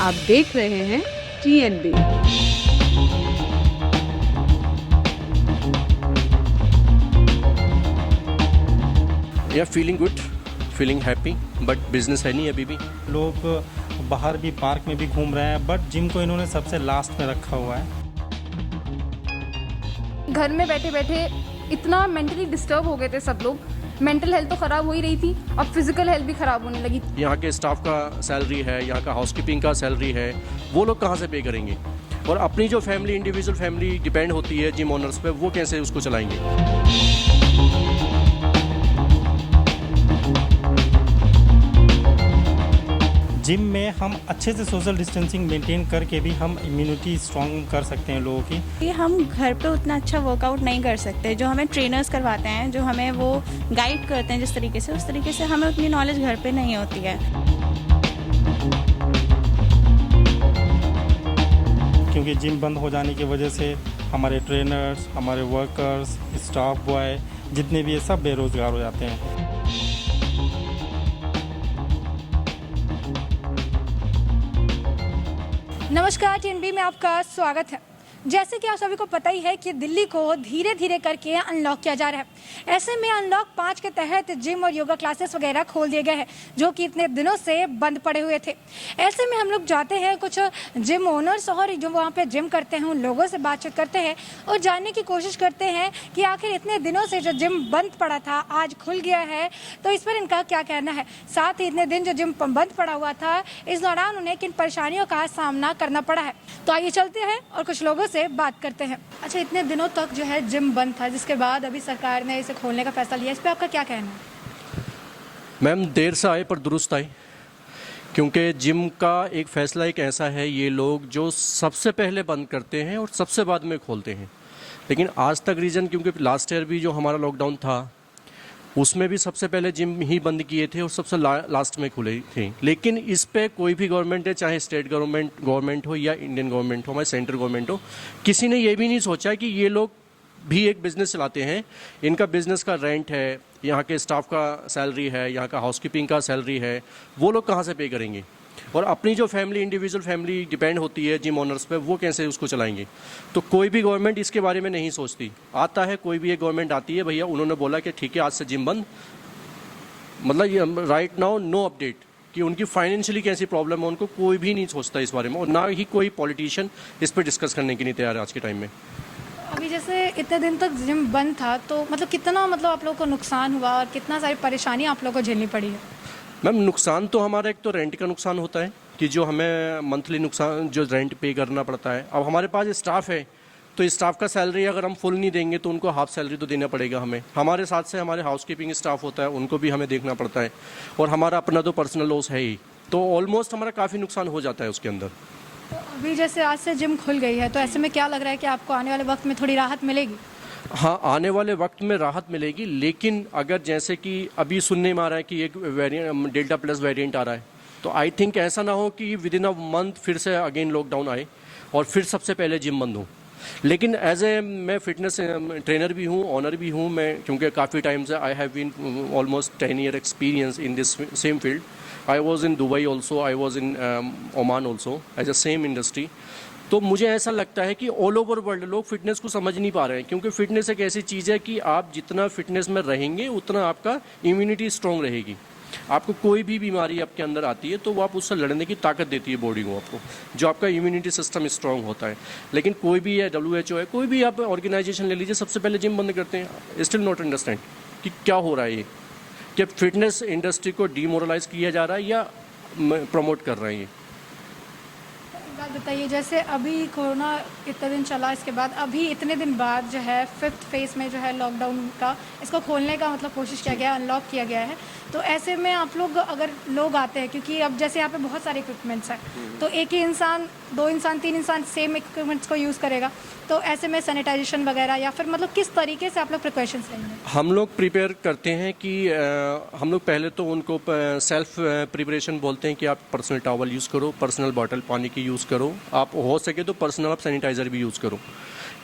आप देख रहे हैं TNB। या feeling good, feeling happy, but business है नहीं अभी भी। लोग बाहर भी पार्क में भी घूम रहे हैं, बट जिम को इन्होंने सबसे लास्ट में रखा हुआ है। घर में बैठे बैठे इतना मेंटली डिस्टर्ब हो गए थे सब लोग। मेंटल हेल्थ तो ख़राब हो ही रही थी, अब फिजिकल हेल्थ भी ख़राब होने लगी। यहाँ के स्टाफ का सैलरी है, यहाँ का हाउसकीपिंग का सैलरी है, वो लोग कहाँ से पे करेंगे? और अपनी जो फैमिली, इंडिविजुअल फैमिली डिपेंड होती है जिम ओनर्स पे, वो कैसे उसको चलाएंगे? जिम में हम अच्छे से सोशल डिस्टेंसिंग मेंटेन करके भी हम इम्यूनिटी स्ट्रॉन्ग कर सकते हैं लोगों की। कि हम घर पे उतना अच्छा वर्कआउट नहीं कर सकते, जो हमें ट्रेनर्स करवाते हैं, जो हमें वो गाइड करते हैं जिस तरीके से, उस तरीके से हमें उतनी नॉलेज घर पे नहीं होती है। क्योंकि जिम बंद हो जाने की वजह से हमारे ट्रेनर्स, हमारे वर्कर्स, स्टाफ बॉय जितने भी है सब बेरोज़गार हो जाते हैं। नमस्कार, TNB में आपका स्वागत है। जैसे कि आप सभी को पता ही है कि दिल्ली को धीरे धीरे करके अनलॉक किया जा रहा है। ऐसे में अनलॉक 5 के तहत जिम और योगा क्लासेस वगैरह खोल दिए गए हैं, जो कि इतने दिनों से बंद पड़े हुए थे। ऐसे में हम लोग जाते हैं कुछ जिम ओनर्स और जो वहाँ पे जिम करते हैं उन लोगों से बातचीत करते हैं और जानने की कोशिश करते हैं कि आखिर इतने दिनों से जो जिम बंद पड़ा था आज खुल गया है, तो इस पर इनका क्या कहना है। साथ ही इतने दिन जो जिम बंद पड़ा हुआ था, इस दौरान उन्हें किन परेशानियों का सामना करना पड़ा है। तो आइए चलते हैं और कुछ लोगों से बात करते हैं। अच्छा, इतने दिनों तक जो है जिम बंद था, जिसके बाद अभी सरकार ने इसे खोलने का फैसला लिया, इस पे आपका क्या कहना है? मैम, देर से आए पर दुरुस्त आए, क्योंकि जिम का एक फ़ैसला एक ऐसा है, ये लोग जो सबसे पहले बंद करते हैं और सबसे बाद में खोलते हैं। लेकिन आज तक रीज़न, क्योंकि लास्ट ईयर भी जो हमारा लॉकडाउन था उसमें भी सबसे पहले जिम ही बंद किए थे और सबसे लास्ट में खुले थे। लेकिन इस पे कोई भी गवर्नमेंट है, चाहे स्टेट गवर्नमेंट हो या इंडियन गवर्नमेंट हो, हमारे सेंट्रल गवर्नमेंट हो, किसी ने ये भी नहीं सोचा कि ये लोग भी एक बिज़नेस चलाते हैं। इनका बिज़नेस का रेंट है, यहाँ के स्टाफ का सैलरी है, यहाँ का हाउसकीपिंग का सैलरी है, वो लोग कहाँ से पे करेंगे? और अपनी जो फैमिली, इंडिविजुअल फैमिली डिपेंड होती है जिम ओनर्स पे, वो कैसे उसको चलाएंगे? तो कोई भी गवर्नमेंट इसके बारे में नहीं सोचती। आता है कोई भी एक गवर्नमेंट आती है, भैया उन्होंने बोला कि ठीक है आज से जिम बंद, मतलब ये राइट नाउ नो अपडेट कि उनकी फाइनेंशियली कैसी प्रॉब्लम है, उनको कोई भी नहीं सोचता इस बारे में, और ना ही कोई पॉलिटिशियन इस पर डिस्कस करने के लिए तैयार है आज के टाइम में। अभी जैसे इतने दिन तक जिम बंद था, तो मतलब कितना आप लोगों को नुकसान हुआ और कितना सारी परेशानी आप लोगों को झेलनी पड़ी है? मैम, नुकसान तो हमारा एक तो रेंट का नुकसान होता है कि जो हमें मंथली नुकसान जो रेंट पे करना पड़ता है। अब हमारे पास स्टाफ है, तो स्टाफ का सैलरी अगर हम फुल नहीं देंगे तो उनको हाफ सैलरी तो देना पड़ेगा हमें। हमारे साथ से हमारे हाउसकीपिंग स्टाफ होता है, उनको भी हमें देखना पड़ता है, और हमारा अपना तो पर्सनल लॉस है ही। तो ऑलमोस्ट हमारा काफ़ी नुकसान हो जाता है उसके अंदर। तो अभी जैसे आज से जिम खुल गई है, तो ऐसे में क्या लग रहा है कि आपको आने वाले वक्त में थोड़ी राहत मिलेगी? हाँ, आने वाले वक्त में राहत मिलेगी, लेकिन अगर जैसे कि अभी सुनने में आ रहा है कि एक वेरिएंट डेल्टा प्लस वेरिएंट आ रहा है, तो आई थिंक ऐसा ना हो कि विद इन अ मंथ फिर से अगेन लॉकडाउन आए और फिर सबसे पहले जिम बंद हो। लेकिन एज ए मैं फिटनेस ट्रेनर भी हूँ, ऑनर भी हूँ मैं, क्योंकि काफ़ी टाइम से I have been almost 10 year experience in this same field. I was in Dubai also, I was in Oman also as a same industry. तो मुझे ऐसा लगता है कि ऑल ओवर वर्ल्ड लोग फिटनेस को समझ नहीं पा रहे हैं, क्योंकि फिटनेस एक ऐसी चीज़ है कि आप जितना फिटनेस में रहेंगे उतना आपका इम्यूनिटी स्ट्रॉन्ग रहेगी। आपको कोई भी बीमारी आपके अंदर आती है तो वो आप उससे लड़ने की ताकत देती है बॉडी को, आपको जो आपका इम्यूनिटी सिस्टम स्ट्रॉन्ग होता है। लेकिन कोई भी है, WHO है, कोई भी आप ऑर्गेनाइजेशन ले लीजिए, सबसे पहले जिम बंद करते हैं। स्टिल नॉट अंडरस्टैंड कि क्या हो रहा है ये, कि फिटनेस इंडस्ट्री को डीमोरलाइज किया जा रहा है या प्रमोट कर रहे हैं ये। बात बताइए, जैसे अभी कोरोना इतने दिन चला, इसके बाद अभी इतने दिन बाद जो है 5th फेज में जो है लॉकडाउन का, इसको खोलने का कोशिश किया गया, अनलॉक किया गया है। तो ऐसे में आप लोग अगर लोग आते हैं, क्योंकि अब जैसे यहाँ पे बहुत सारे इक्विपमेंट्स हैं, तो एक ही इंसान, 2 इंसान, 3 इंसान सेम इक्विपमेंट्स को यूज़ करेगा, तो ऐसे में सैनिटाइजेशन वगैरह या फिर किस तरीके से आप लोग प्रिकॉशंस लेंगे? हम लोग प्रिपेयर करते हैं कि हम लोग पहले तो उनको सेल्फ प्रिपरेशन बोलते हैं कि आप पर्सनल टॉवल यूज़ करो, पर्सनल बॉटल पानी की यूज़ करो, आप हो सके तो पर्सनल आप सैनिटाइज़र भी यूज़ करो,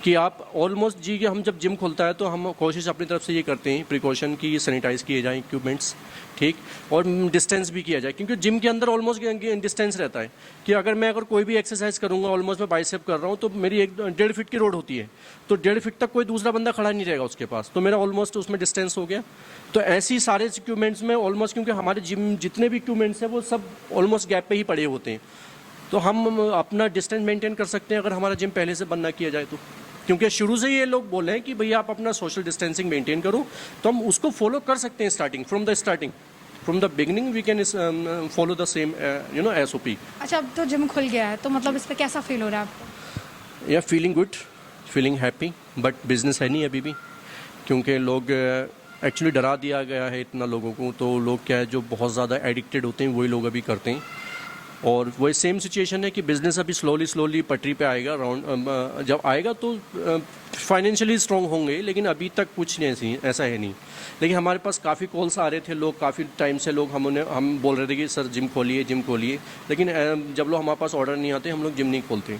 कि आप ऑलमोस्ट जी कि हम जब जिम खुलता है तो हम कोशिश अपनी तरफ से ये करते हैं प्रिकॉशन की सैनिटाइज किए जाएं इक्विपमेंट्स, ठीक, और डिस्टेंस भी किया जाए, क्योंकि जिम के अंदर ऑलमोस्ट डिस्टेंस रहता है कि अगर कोई भी एक्सरसाइज करूंगा, ऑलमोस्ट मैं बाइसेप कर रहा हूँ तो मेरी 1.5 फीट की रोड होती है, तो 1.5 फीट तक कोई दूसरा बंदा खड़ा नहीं रहेगा उसके पास, तो मेरा ऑलमोस्ट उसमें डिस्टेंस हो गया। तो ऐसी सारे इक्विपमेंट्स में ऑलमोस्ट, क्योंकि हमारे जिम जितने भी इक्विपमेंट्स हैं वो सब ऑलमोस्ट गैप पे ही पड़े होते हैं, तो हम अपना डिस्टेंस मेंटेन कर सकते हैं अगर हमारा जिम पहले से बंद ना किया जाए तो। क्योंकि शुरू से ये लोग बोल रहे हैं कि भैया आप अपना सोशल डिस्टेंसिंग मेंटेन करो, तो हम उसको फॉलो कर सकते हैं from the beginning we can follow the same SOP। अच्छा, अब तो जिम खुल गया है, तो मतलब इस पर कैसा फील हो रहा है आपको? या feeling good, feeling happy, but business है नहीं अभी भी, क्योंकि लोग एक्चुअली डरा दिया गया है इतना लोगों को, तो लोग क्या है जो बहुत ज़्यादा एडिक्टेड होते हैं वही लोग अभी करते हैं, और वही सेम सिचुएशन है कि बिज़नेस अभी स्लोली पटरी पे आएगा, जब आएगा तो फाइनेंशियली स्ट्रॉन्ग होंगे, लेकिन अभी तक कुछ नहीं ऐसा है नहीं। लेकिन हमारे पास काफ़ी कॉल्स आ रहे थे, लोग काफ़ी टाइम से हम बोल रहे थे कि सर जिम खोलिए, लेकिन जब लोग हमारे पास ऑर्डर नहीं आते हम लोग जिम नहीं खोलते,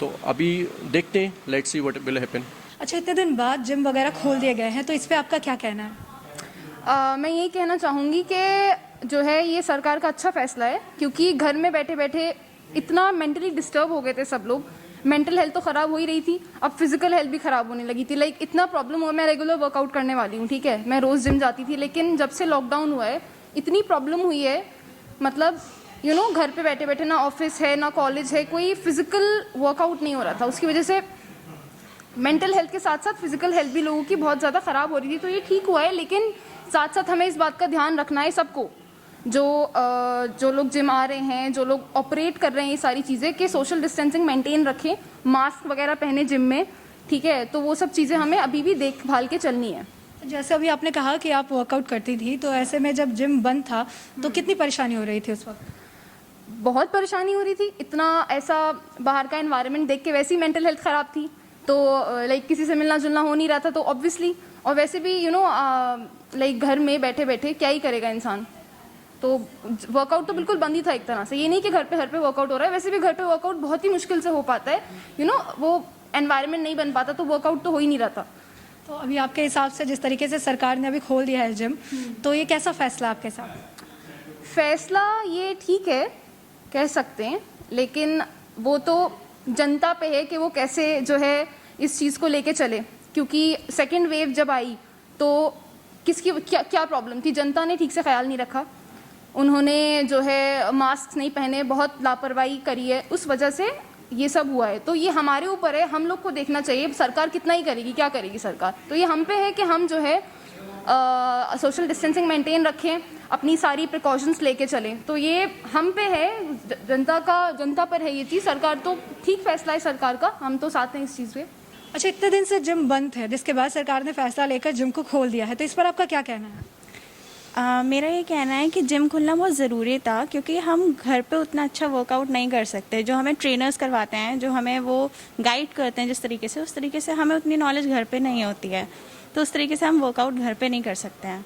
तो अभी देखते हैं, let's see what will happen. अच्छा, इतने दिन बाद जिम वगैरह खोल दिए गए हैं, तो इस पर आपका क्या कहना है? मैं यही कहना चाहूँगी कि जो है ये सरकार का अच्छा फैसला है, क्योंकि घर में बैठे बैठे इतना मेंटली डिस्टर्ब हो गए थे सब लोग, मेंटल हेल्थ तो ख़राब हो ही रही थी, अब फिजिकल हेल्थ भी ख़राब होने लगी थी। लाइक इतना प्रॉब्लम हुआ, मैं रेगुलर वर्कआउट करने वाली हूँ, ठीक है, मैं रोज़ जिम जाती थी, लेकिन जब से लॉकडाउन हुआ है इतनी प्रॉब्लम हुई है, मतलब घर पे बैठे बैठे ना ऑफिस है ना कॉलेज है, कोई फिजिकल वर्कआउट नहीं हो रहा था, उसकी वजह से मेंटल हेल्थ के साथ साथ फिजिकल हेल्थ भी लोगों की बहुत ज़्यादा ख़राब हो रही थी। तो ये ठीक हुआ है, लेकिन साथ साथ हमें इस बात का ध्यान रखना है सबको, जो लोग जिम आ रहे हैं, जो लोग ऑपरेट कर रहे हैं ये सारी चीज़ें, कि सोशल डिस्टेंसिंग मेंटेन रखें, मास्क वगैरह पहने जिम में, ठीक है, तो वो सब चीज़ें हमें अभी भी देखभाल के चलनी है। जैसे अभी आपने कहा कि आप वर्कआउट करती थी, तो ऐसे में जब जिम बंद था तो कितनी परेशानी हो रही थी उस वक्त? बहुत परेशानी हो रही थी, इतना ऐसा बाहर का एनवायरनमेंट देख के वैसे ही मेंटल हेल्थ ख़राब थी, तो लाइक किसी से मिलना जुलना हो नहीं रहा था, तो ऑब्वियसली, और वैसे भी लाइक घर में बैठे बैठे क्या ही करेगा इंसान, तो वर्कआउट तो बिल्कुल बंद ही था एक तरह से। ये नहीं कि घर पे वर्कआउट हो रहा है, वैसे भी घर पे वर्कआउट बहुत ही मुश्किल से हो पाता है, वो एनवायरनमेंट नहीं बन पाता, तो वर्कआउट तो हो ही नहीं रहा था। तो अभी आपके हिसाब से जिस तरीके से सरकार ने अभी खोल दिया है जिम, तो ये कैसा फैसला आपके साथ? फैसला ये ठीक है, कह सकते हैं, लेकिन वो तो जनता पे है कि वो कैसे जो है इस चीज़ को लेके चले, क्योंकि सेकेंड वेव जब आई तो किसकी क्या प्रॉब्लम थी, जनता ने ठीक से ख्याल नहीं रखा, उन्होंने जो है मास्क नहीं पहने, बहुत लापरवाही करी है, उस वजह से ये सब हुआ है। तो ये हमारे ऊपर है, हम लोग को देखना चाहिए, सरकार कितना ही करेगी, क्या करेगी सरकार, तो ये हम पे है कि हम जो है सोशल डिस्टेंसिंग मेंटेन रखें, अपनी सारी प्रिकॉशंस लेके चलें, तो ये हम पे है, जनता पर है ये चीज़। सरकार तो ठीक फैसला है सरकार का, हम तो साथ हैं इस चीज़ पे। अच्छा, इतने दिन से जिम बंद है, जिसके बाद सरकार ने फैसला लेकर जिम को खोल दिया है, तो इस पर आपका क्या कहना है? मेरा ये कहना है कि जिम खुलना बहुत ज़रूरी था, क्योंकि हम घर पे उतना अच्छा वर्कआउट नहीं कर सकते, जो हमें ट्रेनर्स करवाते हैं, जो हमें वो गाइड करते हैं जिस तरीके से, उस तरीके से हमें उतनी नॉलेज घर पे नहीं होती है, तो उस तरीके से हम वर्कआउट घर पे नहीं कर सकते हैं।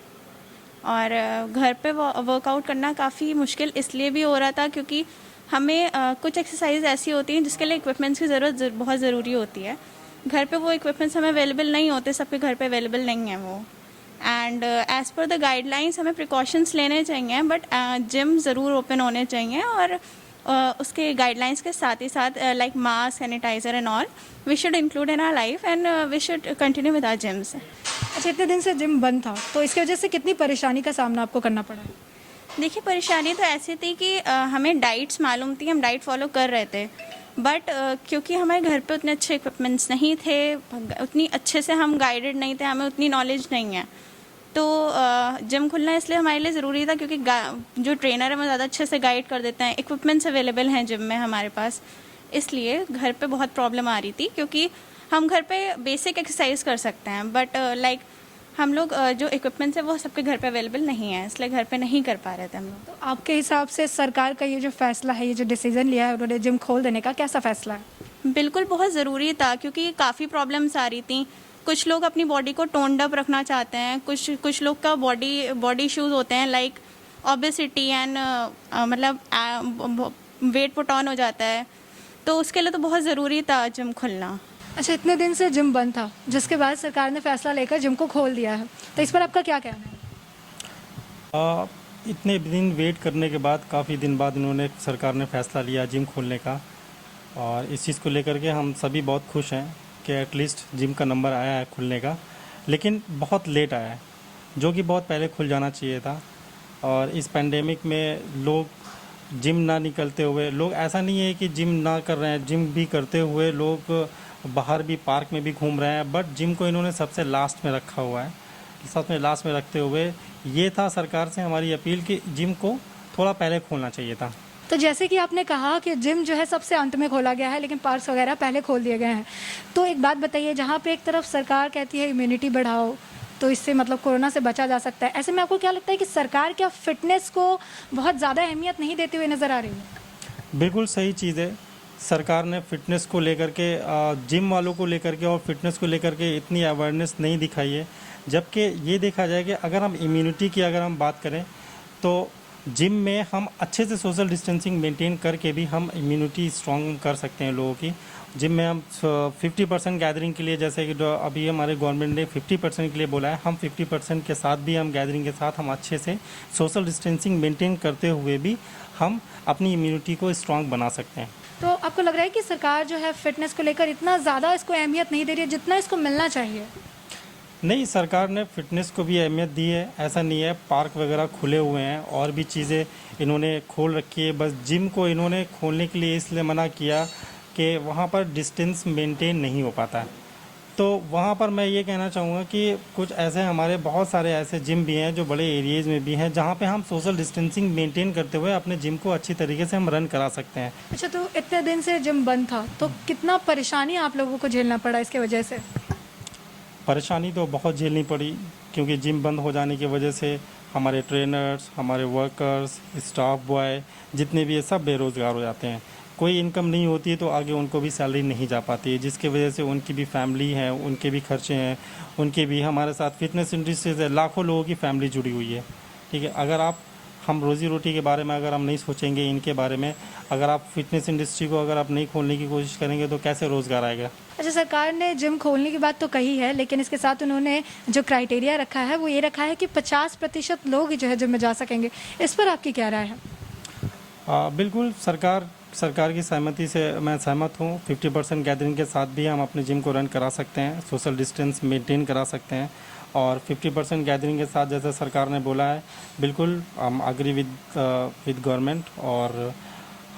और घर पे वर्कआउट करना काफ़ी मुश्किल इसलिए भी हो रहा था क्योंकि हमें कुछ एक्सरसाइज ऐसी होती हैं जिसके लिए इक्विपमेंट्स की ज़रूरत बहुत ज़रूरी होती है। घर पे वो इक्विपमेंट्स हमें अवेलेबल नहीं होते, सबके घर पे अवेलेबल नहीं है वो। And as per the guidelines हमें प्रिकॉशंस लेने चाहिए, बट जिम ज़रूर ओपन होने चाहिए, और उसके गाइडलाइंस के साथ ही साथ like mask, sanitiser and all we should include in our life, and we should continue with our gyms. अच्छा, इतने दिन से जिम बंद था, तो इसकी वजह से कितनी परेशानी का सामना आपको करना पड़ा? देखिए, परेशानी तो ऐसी थी कि हमें डाइट्स मालूम थी, हम डाइट फॉलो कर रहे थे, बट क्योंकि हमारे घर पे उतने अच्छे इक्विपमेंट्स नहीं थे, उतनी अच्छे से हम गाइडेड नहीं थे, हमें उतनी नॉलेज नहीं है, तो जिम खुलना इसलिए हमारे लिए ज़रूरी था क्योंकि जो ट्रेनर है वो ज़्यादा अच्छे से गाइड कर देते हैं, इक्विपमेंट्स अवेलेबल हैं जिम में हमारे पास, इसलिए घर पे बहुत प्रॉब्लम आ रही थी, क्योंकि हम घर पे बेसिक एक्सरसाइज कर सकते हैं, बट लाइक हम लोग जो इक्विपमेंट्स है वो सबके घर पे अवेलेबल नहीं है, इसलिए घर पे नहीं कर पा रहे थे हम लोग। तो आपके हिसाब से सरकार का ये जो फैसला है, ये जो डिसीजन लिया है उन्होंने जिम खोल देने का, कैसा फैसला है? बिल्कुल बहुत ज़रूरी था, क्योंकि काफ़ी प्रॉब्लम्स आ रही थी। कुछ लोग अपनी बॉडी को टोन्ड अप रखना चाहते हैं, कुछ लोग का बॉडी इश्यूज़ होते हैं लाइक ओबेसिटी एंड मतलब वेट पुट ऑन हो जाता है, तो उसके लिए तो बहुत ज़रूरी था जिम खुलना। अच्छा, इतने दिन से जिम बंद था, जिसके बाद सरकार ने फैसला लेकर जिम को खोल दिया है, तो इस पर आपका क्या कहना है? इतने दिन वेट करने के बाद काफ़ी दिन बाद इन्होंने सरकार ने फैसला लिया जिम खोलने का, और इस चीज़ को लेकर के हम सभी बहुत खुश हैं कि एटलीस्ट जिम का नंबर आया है खुलने का, लेकिन बहुत लेट आया है, जो कि बहुत पहले खुल जाना चाहिए था। और इस पेंडेमिक में लोग जिम ना निकलते हुए, लोग ऐसा नहीं है कि जिम ना कर रहे हैं, जिम भी करते हुए लोग बाहर भी पार्क में भी घूम रहे हैं, बट जिम को इन्होंने सबसे लास्ट में रखा हुआ है। सबसे लास्ट में रखते हुए ये था सरकार से हमारी अपील कि जिम को थोड़ा पहले खोलना चाहिए था। तो जैसे कि आपने कहा कि जिम जो है सबसे अंत में खोला गया है, लेकिन पार्क्स वगैरह पहले खोल दिए गए हैं, तो एक बात बताइए, जहाँ पे एक तरफ सरकार कहती है इम्यूनिटी बढ़ाओ, तो इससे मतलब कोरोना से बचा जा सकता है, ऐसे में आपको क्या लगता है कि सरकार क्या फिटनेस को बहुत ज़्यादा अहमियत नहीं देते हुए नज़र आ रही है? बिल्कुल सही चीज़ है। सरकार ने फिटनेस को लेकर के, जिम वालों को लेकर के और फिटनेस को लेकर के इतनी अवेयरनेस नहीं दिखाई है, जबकि ये देखा जाए कि अगर हम इम्यूनिटी की अगर हम बात करें तो जिम में हम अच्छे से सोशल डिस्टेंसिंग मेंटेन करके भी हम इम्यूनिटी स्ट्रॉन्ग कर सकते हैं लोगों की। जिम में हम 50% गैदरिंग के लिए, जैसे कि अभी हमारे गवर्नमेंट ने 50% के लिए बोला है, हम 50% के साथ भी हम गैदरिंग के साथ हम अच्छे से सोशल डिस्टेंसिंग मेंटेन करते हुए भी हम अपनी इम्यूनिटी को स्ट्रॉन्ग बना सकते हैं। तो आपको लग रहा है कि सरकार जो है फिटनेस को लेकर इतना ज़्यादा इसको अहमियत नहीं दे रही है जितना इसको मिलना चाहिए? नहीं, सरकार ने फिटनेस को भी अहमियत दी है, ऐसा नहीं है। पार्क वगैरह खुले हुए हैं और भी चीज़ें इन्होंने खोल रखी है, बस जिम को इन्होंने खोलने के लिए इसलिए मना किया कि वहाँ पर डिस्टेंस मेंटेन नहीं हो पाता है। तो वहाँ पर मैं ये कहना चाहूँगा कि कुछ ऐसे हमारे बहुत सारे ऐसे जिम भी हैं जो बड़े एरियाज़ में भी हैं, जहाँ पे हम सोशल डिस्टेंसिंग मेंटेन करते हुए अपने जिम को अच्छी तरीके से हम रन करा सकते हैं। अच्छा, तो इतने दिन से जिम बंद था, तो कितना परेशानी आप लोगों को झेलना पड़ा इसके वजह से? परेशानी तो बहुत झेलनी पड़ी, क्योंकि जिम बंद हो जाने की वजह से हमारे ट्रेनर्स, हमारे वर्कर्स, स्टाफ बॉय जितने भी है सब बेरोज़गार हो जाते हैं। कोई इनकम नहीं होती है तो आगे उनको भी सैलरी नहीं जा पाती है, जिसकी वजह से उनकी भी फैमिली है, उनके भी खर्चे हैं, उनके भी। हमारे साथ फिटनेस इंडस्ट्री से लाखों लोगों की फैमिली जुड़ी हुई है, ठीक है। अगर आप हम रोज़ी रोटी के बारे में अगर हम नहीं सोचेंगे, इनके बारे में, अगर आप फिटनेस इंडस्ट्री को अगर आप नहीं खोलने की कोशिश करेंगे तो कैसे रोज़गार आएगा? अच्छा, सरकार ने जिम खोलने की बात तो कही है, लेकिन इसके साथ उन्होंने जो क्राइटेरिया रखा है वो ये रखा है कि 50% लोग ही जो है जिम में जा सकेंगे। इस पर आपकी क्या राय है? बिल्कुल, सरकार की सहमति से मैं सहमत हूँ। 50% गैदरिंग के साथ भी हम अपने जिम को रन करा सकते हैं, सोशल डिस्टेंस मेंटेन करा सकते हैं। और 50% गैदरिंग के साथ जैसे सरकार ने बोला है, बिल्कुल हम अग्री विद गवर्नमेंट, और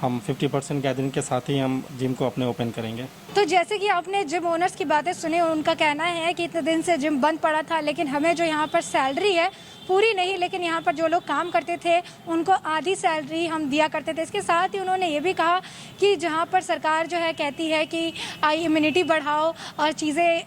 हम 50% गैदरिंग के साथ ही हम जिम को अपने ओपन करेंगे। तो जैसे कि आपने जिम ओनर्स की बातें सुनी, उनका कहना है कि इतने दिन से जिम बंद पड़ा था, लेकिन हमें जो यहाँ पर सैलरी है पूरी नहीं, लेकिन यहाँ पर जो लोग काम करते थे उनको आधी सैलरी हम दिया करते थे। इसके साथ ही उन्होंने ये भी कहा कि जहाँ पर सरकार जो है कहती है कि इम्यूनिटी बढ़ाओ और चीज़ें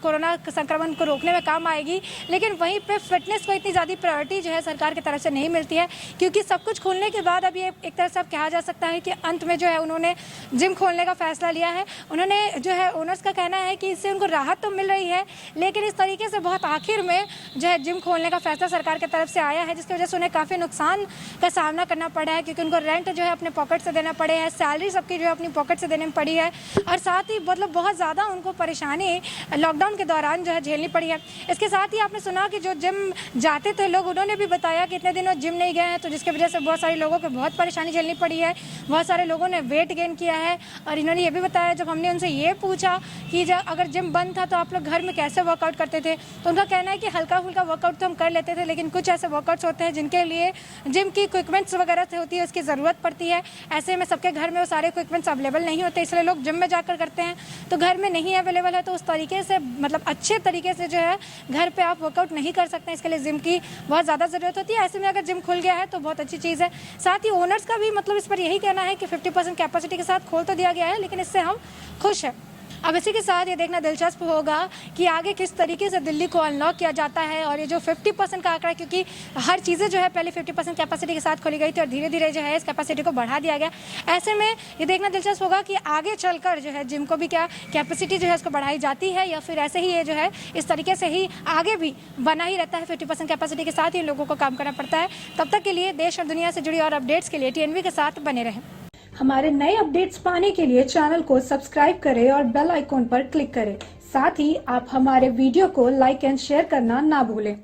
कोरोना संक्रमण को रोकने में काम आएगी, लेकिन वहीं पे फिटनेस को इतनी ज़्यादा प्रायोरिटी जो है सरकार की तरफ से नहीं मिलती है, क्योंकि सब कुछ खोलने के बाद अब ये एक तरह से अब कहा जा सकता है कि अंत में जो है उन्होंने जिम खोलने का फैसला लिया है। उन्होंने जो है ओनर्स का कहना है कि इससे उनको राहत तो मिल रही है, लेकिन इस तरीके से बहुत आखिर में जो है जिम खोलने का फैसला सरकार की तरफ से आया है, जिसकी वजह से उन्हें काफ़ी नुकसान का सामना करना पड़ा है, क्योंकि उनको रेंट जो है अपने पॉकेट से देना पड़े है, सैलरी सबकी जो है अपनी पॉकेट से देनी पड़ी है, और साथ ही मतलब बहुत ज़्यादा उनको परेशानी लॉकडाउन के दौरान जो है झेलनी पड़ी है। इसके साथ ही आपने सुना कि जो जिम जाते थे लोग, उन्होंने भी बताया कि इतने दिनों जिम नहीं गए हैं, तो जिसकी वजह से बहुत सारे लोगों को बहुत परेशानी झेलनी पड़ी है। बहुत सारे लोगों ने वेट गेन किया है, और इन्होंने ये भी बताया, जब हमने उनसे ये पूछा कि अगर जिम बंद था तो आप लोग घर में कैसे वर्कआउट करते थे, तो उनका कहना है कि हल्का फुल्का वर्कआउट तो हम कर लेते थे, लेकिन कुछ ऐसे वर्कआउट्स होते हैं जिनके लिए जिम की इक्विपमेंट्स वगैरह से होती है, उसकी ज़रूरत पड़ती है। ऐसे में सबके घर में वो सारे इक्विपमेंट्स अवेलेबल नहीं होते, इसलिए लोग जिम में जाकर करते हैं। तो घर में नहीं अवेलेबल है तो उस तरीके से मतलब अच्छे तरीके से जो है घर पे आप वर्कआउट नहीं कर सकते, इसके लिए जिम की बहुत ज़्यादा ज़रूरत होती है। ऐसे में अगर जिम खुल गया है तो बहुत अच्छी चीज़ है। साथ ही ओनर्स का भी मतलब इस पर यही कहना है कि 50% कैपेसिटी के साथ खोल तो दिया गया है, लेकिन इससे हम खुश हैं। अब इसी के साथ ये देखना दिलचस्प होगा कि आगे किस तरीके से दिल्ली को अनलॉक किया जाता है, और ये जो 50% का आंकड़ा है, क्योंकि हर चीज़ें जो है पहले 50% कैपेसिटी के साथ खोली गई थी और धीरे धीरे जो है इस कैपेसिटी को बढ़ा दिया गया। ऐसे में ये देखना दिलचस्प होगा कि आगे चलकर जो है जिम को भी क्या कैपेसिटी जो है उसको बढ़ाई जाती है, या फिर ऐसे ही ये जो है इस तरीके से ही आगे भी बना ही रहता है। 50% कैपेसिटी के साथ ही लोगों को काम करना पड़ता है। तब तक के लिए देश और दुनिया से जुड़ी और अपडेट्स के लिए TNV के साथ बने रहें। हमारे नए अपडेट्स पाने के लिए चैनल को सब्सक्राइब करें और बेल आइकॉन पर क्लिक करें। साथ ही आप हमारे वीडियो को लाइक एंड शेयर करना ना भूलें।